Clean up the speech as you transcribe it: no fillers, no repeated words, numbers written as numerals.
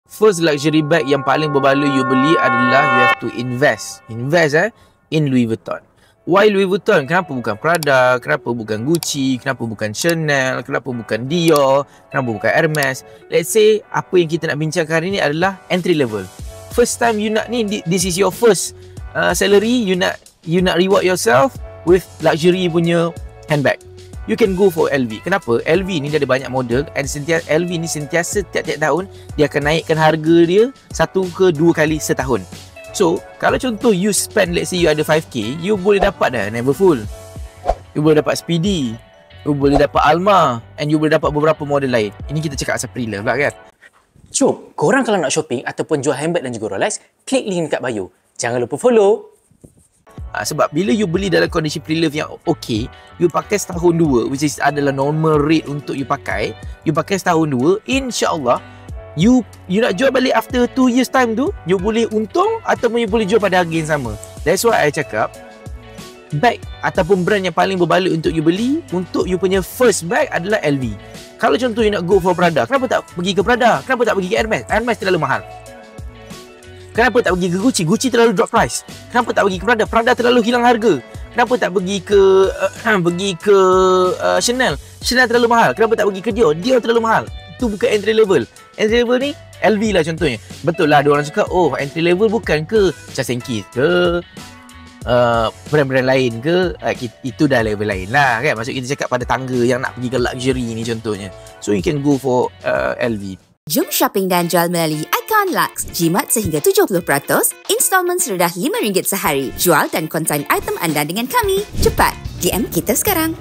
First luxury bag yang paling berbaloi you beli adalah you have to invest in Louis Vuitton. Why Louis Vuitton? Kenapa bukan Prada? Kenapa bukan Gucci? Kenapa bukan Chanel? Kenapa bukan Dior? Kenapa bukan Hermes? Let's say apa yang kita nak bincangkan hari ni adalah entry level. First time you nak ni, this is your first salary, you nak reward yourself with luxury punya handbag. You can go for LV. Kenapa? LV ni dia ada banyak model and LV ni sentiasa tiap-tiap tahun dia akan naikkan harga dia 1 ke 2 kali setahun. So, kalau contoh you spend, let's say you ada 5k, you boleh dapat dah Neverfull, you boleh dapat Speedy, you boleh dapat Alma, and you boleh dapat beberapa model lain. Ini kita cakap asal pre-love lah kan. Cuk, korang kalau nak shopping ataupun jual handbag dan juga Rolex, klik link dekat bio. Jangan lupa follow. Sebab bila you beli dalam kondisi pre-love yang okay, you pakai setahun 2, which is adalah normal rate untuk you pakai setahun 2, insyaAllah you nak jual balik after 2 years time tu, you boleh untung ataupun you boleh jual pada harga yang sama. That's why I cakap bag ataupun brand yang paling berbaloi untuk you beli untuk you punya first bag adalah LV. Kalau contoh you nak go for Prada, kenapa tak pergi ke Prada? Kenapa tak pergi ke Hermes? Hermes terlalu mahal. Kenapa tak pergi ke Gucci? Gucci terlalu drop price. Kenapa tak pergi ke Prada? Prada terlalu hilang harga. Kenapa tak pergi ke Chanel? Chanel terlalu mahal. Kenapa tak pergi ke Dior? Dior terlalu mahal. Itu bukan entry level. Entry level ni LV lah contohnya. Betul lah ada orang suka, oh entry level bukan ke Just & Keith ke brand-brand lain ke, itu dah level lain lah kan. Maksud kita cakap pada tangga yang nak pergi ke luxury ni contohnya. So you can go for LV. Jom shopping dan jual melalui Icon Lux. Jimat sehingga 70%, installment serendah RM5 sehari. Jual dan konsign item anda dengan kami. Cepat, DM kita sekarang.